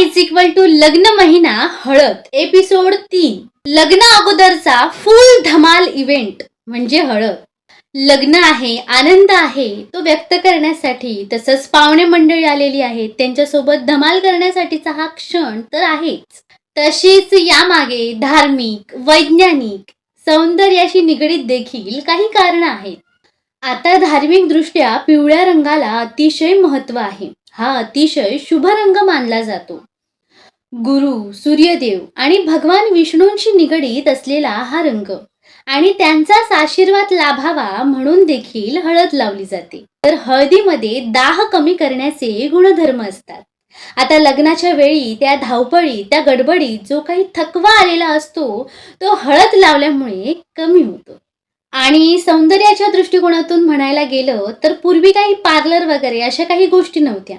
Is equal to लग्न महिना हळद एपिसोड 3. लग्न अगोदरचा फुल धमाल इव्हेंट म्हणजे हळद. लग्न आहे, आनंद आहे तो व्यक्त करण्यासाठी, तसंच पाहुणे मंडळी आलेली आहेत त्यांच्यासोबत धमाल करण्यासाठीचा हा क्षण तर आहेच. तशीच यामागे धार्मिक, वैज्ञानिक, सौंदर्याशी निगडीत देखील काही कारणं आहेत. आता धार्मिक दृष्ट्या पिवळ्या रंगाला अतिशय महत्त्व आहे. हा अतिशय शुभ रंग मानला जातो. गुरु, सूर्यदेव आणि भगवान विष्णूंशी निगडीत असलेला हा रंग आणि त्यांचाच आशीर्वाद लाभावा म्हणून देखील हळद लावली जाते. तर हळदीमध्ये दाह कमी करण्याचे गुणधर्म असतात. आता लग्नाच्या वेळी त्या धावपळी, त्या गडबडीत जो काही थकवा आलेला असतो तो हळद लावल्यामुळे कमी होतो. आणि सौंदर्याच्या दृष्टिकोनातून म्हणायला गेलं तर पूर्वी काही पार्लर वगैरे अशा काही गोष्टी नव्हत्या.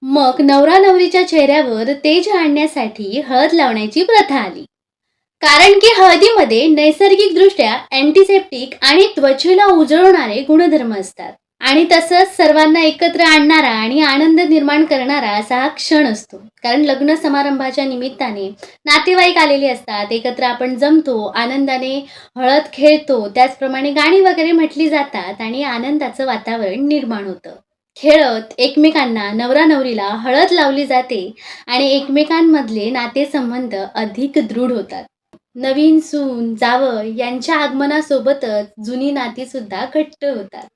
मग नवरा नवरीच्या चेहऱ्यावर तेज आणण्यासाठी हळद लावण्याची प्रथा आली. कारण की हळदीमध्ये नैसर्गिकदृष्ट्या अँटीसेप्टिक आणि त्वचेला उजळवणारे गुणधर्म असतात. आणि तसंच सर्वांना एकत्र आणणारा आणि आनंद निर्माण करणारा असा हा क्षण असतो. कारण लग्न समारंभाच्या निमित्ताने नातेवाईक आलेले असतात, एकत्र आपण जमतो, आनंदाने हळद खेळतो, त्याचप्रमाणे गाणी वगैरे म्हटली जातात आणि आनंदाचं वातावरण निर्माण होतं. खेळत एकमेकांना, नवरा नवरीला हळद लावली जाते आणि एकमेकांमधले नातेसंबंध अधिक दृढ होतात. नवीन सून, जावई यांच्या आगमनासोबतच जुनी नाती सुद्धा घट्ट होतात.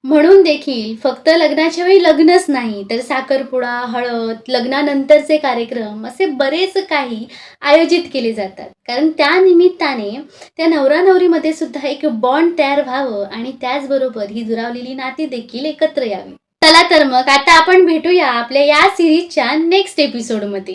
म्हणून देखील फक्त लग्नाच्या वेळी लग्नच नाही तर साखरपुडा, हळद, लग्नानंतरचे कार्यक्रम असे बरेच काही आयोजित केले जातात. कारण त्या निमित्ताने त्या नवरा नवरीमध्ये सुद्धा एक बॉन्ड तयार व्हावं आणि त्याचबरोबर ही दुरावलेली नाती देखील एकत्र यावी. चला तर मग आता आपण भेटूया आपल्या या सिरीजच्या नेक्स्ट एपिसोडमध्ये.